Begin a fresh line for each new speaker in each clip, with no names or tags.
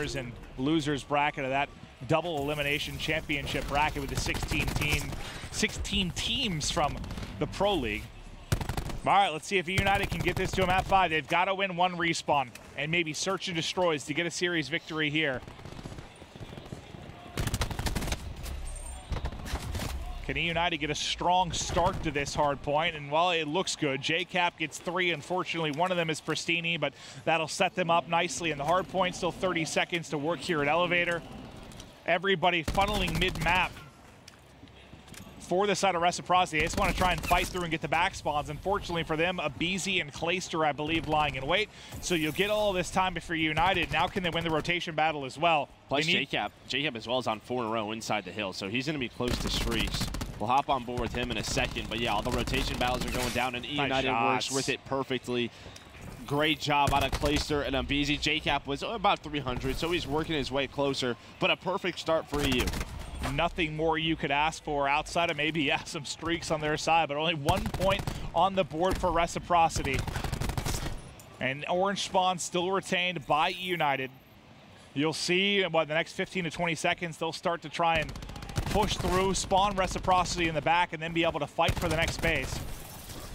winners and losers bracket of that double elimination championship bracket with the 16 teams from the Pro League. All right, let's see if eUnited can get this to a map 5. They've got to win one respawn and maybe search and destroys to get a series victory here. Can eUnited get a strong start to this hard point? And while it looks good, JCap gets 3. Unfortunately, one of them is Pristini, but that'll set them up nicely in the hard point. Still 30 seconds to work here at Elevator. Everybody funneling mid-map for the side of Reciprocity. They just want to try and fight through and get the back spawns. Unfortunately for them, Abizi and Clayster, I believe, lying in wait. So you'll get all this time before eUnited. Now can they win the rotation battle as well?
Plus JCap as well is on 4 in a row inside the hill, so he's going to be close to streaks. We'll hop on board with him in a second, but yeah, all the rotation battles are going down, and eUnited works with it perfectly. Great job out of Clayster and Abizi. JCap was about 300, so he's working his way closer, but a perfect start for EU.
Nothing more you could ask for outside of maybe, yeah, some streaks on their side, but only 1 point on the board for Reciprocity. And orange spawn still retained by eUnited. You'll see, what, the next 15 to 20 seconds, they'll start to try and push through, spawn Reciprocity in the back, and then be able to fight for the next base.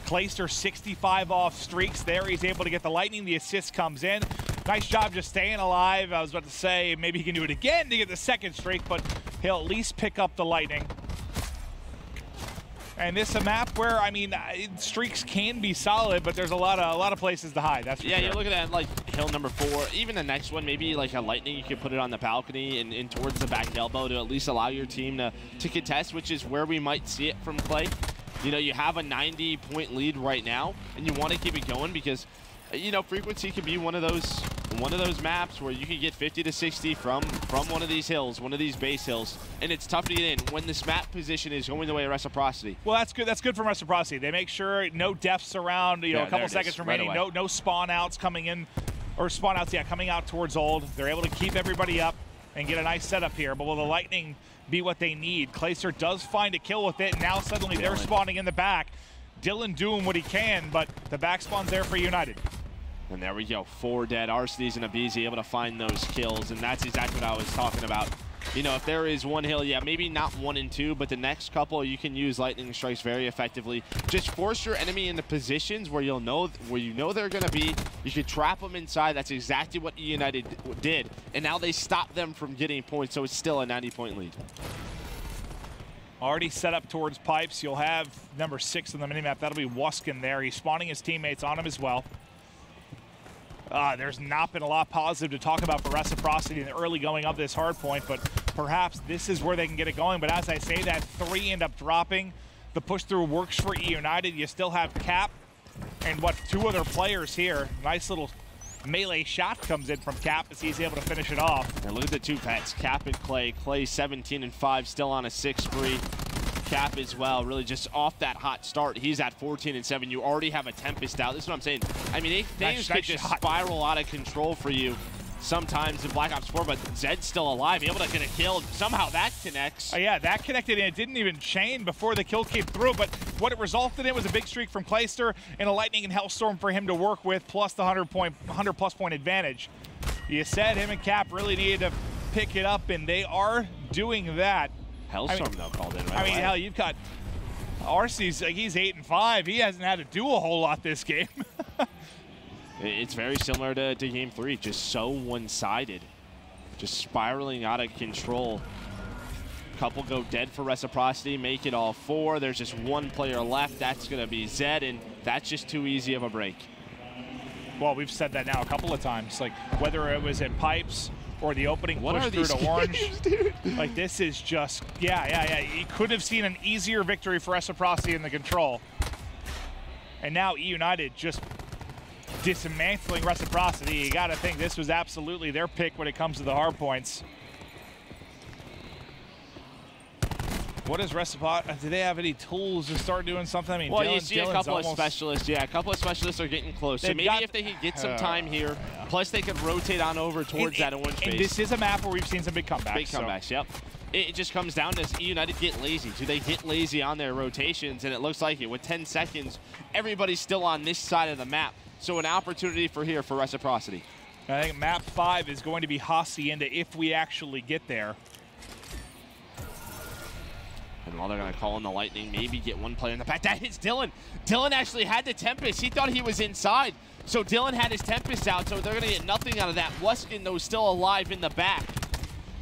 Clayster 65 off streaks there. He's able to get the lightning. The assist comes in. Nice job just staying alive. I was about to say maybe he can do it again to get the second streak, but he'll at least pick up the lightning. And this is a map where, I mean, streaks can be solid, but there's a lot of places to hide. That's for sure.
You're looking at like hill number 4. Even the next one, maybe like a lightning, you could put it on the balcony and towards the back elbow to at least allow your team to contest, which is where we might see it from Clay. You know, you have a 90-point lead right now, and you want to keep it going because, you know, frequency could be one of those maps where you can get 50 to 60 from one of these hills, one of these base hills, and it's tough to get in when this map position is going the way of Reciprocity.
Well, that's good. That's good for Reciprocity. They make sure no deaths around. You know, a couple seconds remaining. Right, no spawn outs coming in, or spawn outs. Yeah, coming out towards old. They're able to keep everybody up and get a nice setup here. But will the lightning be what they need? Clayster does find a kill with it, and now suddenly they're spawning in the back. Dylan doing what he can, but the back spawn's there for eUnited.
And there we go, 4 dead. Arsenes and Abizi able to find those kills, and that's exactly what I was talking about. You know, if there is one hill, yeah, maybe not 1 and 2, but the next couple you can use lightning strikes very effectively. Just force your enemy into positions where you know they're going to be. You can trap them inside. That's exactly what eUnited did, and now they stop them from getting points, so it's still a 90-point lead.
Already set up towards pipes. You'll have number 6 on the minimap. That'll be Wuskin there. He's spawning his teammates on him as well. There's not been a lot positive to talk about for Reciprocity in the early going of this hard point, but perhaps this is where they can get it going. But as I say that, 3 end up dropping. The push through works for eUnited. You still have Cap and 2 other players here. Nice little melee shot comes in from Cap as he's able to finish it off.
And look at the 2 pets, Cap and Clay. Clay 17 and 5, still on a 6 spree. Cap as well, really just off that hot start. He's at 14 and 7. You already have a Tempest out. This is what I'm saying. I mean, things could just spiral out of control for you sometimes in Black Ops 4, but Zed's still alive, able to get a kill. Somehow that connects.
Yeah, that connected, and it didn't even chain before the kill came through, but what it resulted in was a big streak from Clayster and a lightning and hellstorm for him to work with, plus the 100+ point advantage. You said him and Cap really needed to pick it up, and they are doing that.
Hellstorm, though, called in right
I mean,
away.
hell, you've got Arcene's, like, he's 8 and 5. He hasn't had to do a whole lot this game.
It's very similar to Game 3, just so one-sided. Just spiraling out of control. Couple go dead for Reciprocity, make it all 4. There's just 1 player left. That's going to be Zed, and that's just too easy of a break.
Well, we've said that now a couple of times. Like, whether it was in pipes or the opening push through to orange.
Dude?
Like, this is just, yeah. You could have seen an easier victory for Reciprocity in the control. And now eUnited just dismantling Reciprocity. You got to think this was absolutely their pick when it comes to the hard points. What is Reciprocity? Do they have any tools to start doing something? I mean,
well, you see a couple of specialists. Yeah, a couple of specialists are getting close. So maybe if they can get some time here, plus they could rotate on over towards that orange base.
And this is a map where we've seen some big comebacks.
Big comebacks, yep. It just comes down to eUnited get lazy. Do they get lazy on their rotations? And it looks like it. With 10 seconds, everybody's still on this side of the map. So an opportunity for Reciprocity.
I think map 5 is going to be Hacienda if we actually get there.
And while they're going to call in the Lightning, maybe get one player in the back. That hits Dylan. Dylan actually had the Tempest. He thought he was inside. So Dylan had his Tempest out, so they're going to get nothing out of that. Weston, though, still alive in the back.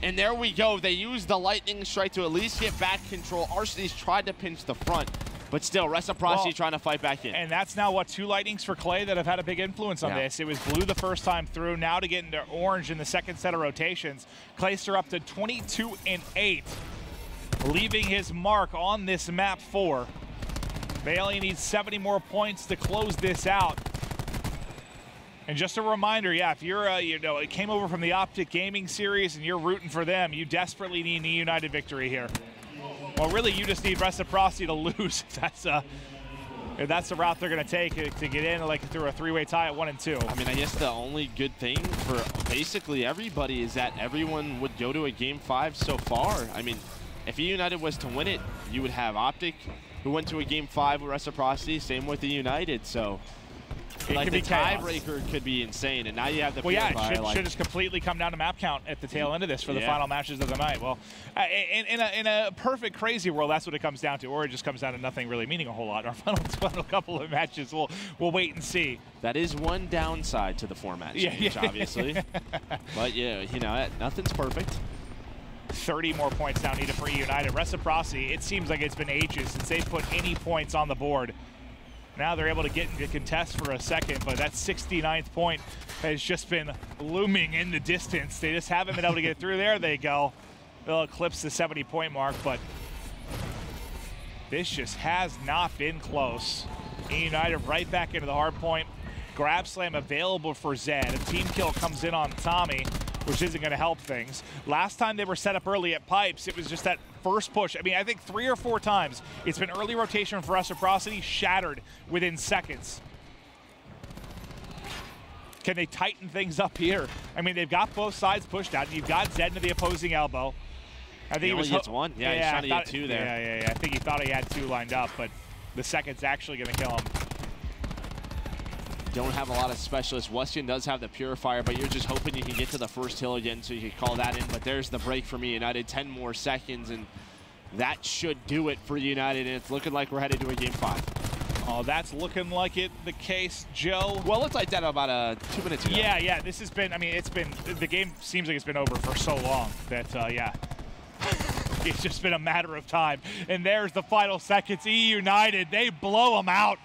And there we go. They used the Lightning Strike to at least get back control. Arseny's tried to pinch the front, but still, Reciprocity trying to fight back in.
And that's now, what, 2 Lightnings for Clay that have had a big influence on this. It was blue the first time through. Now to get into orange in the second set of rotations. Clayster up to 22-8. Leaving his mark on this map 4. They only need 70 more points to close this out. And just a reminder, yeah, if you're, it came over from the Optic Gaming series and you're rooting for them, you desperately need an eUnited victory here. Well, really, you just need Reciprocity to lose. If that's the route they're going to take to get in, like through a 3-way tie at 1 and 2.
I mean, I guess the only good thing for basically everybody is that everyone would go to a Game 5 so far. I mean, if eUnited was to win it, you would have Optic, who went to a Game 5 with Reciprocity, same with eUnited, so like the tiebreaker could be insane, and now you have the
it should just completely come down to map count at the tail end of this for the final matches of the night. Well, in a perfect crazy world, that's what it comes down to, or it just comes down to nothing really meaning a whole lot. Our final couple of matches, we'll wait and see.
That is one downside to the format change, obviously. But yeah, nothing's perfect.
30 more points now needed for eUnited. Reciprocity, it seems like it's been ages since they've put any points on the board. Now they're able to get into contest for a second, but that 69th point has just been looming in the distance. They just haven't been able to get through. There they go. They'll eclipse the 70-point mark, but this just has not been close. eUnited right back into the hard point. Grab slam available for Zed. A team kill comes in on Tommy, which isn't going to help things. Last time they were set up early at pipes, it was just that first push. I mean, I think 3 or 4 times it's been early rotation for Reciprocity, shattered within seconds. Can they tighten things up here? I mean, they've got both sides pushed out. You've got Zed to the opposing elbow. I think
he only gets 1. Yeah, he's trying to get 2 there.
Yeah. I think he thought he had 2 lined up, but the second's actually going to kill him.
Don't have a lot of specialists. Weston does have the Purifier, but you're just hoping you can get to the first hill again so you can call that in. But there's the break for eUnited. 10 more seconds, and that should do it for eUnited, and it's looking like we're headed to a Game 5.
Oh, that's looking like it the case, Joe.
Well, it looks like that about 2 minutes ago.
Yeah. This has been, I mean, the game seems like it's been over for so long that, yeah. It's just been a matter of time. And there's the final seconds. eUnited, they blow them out.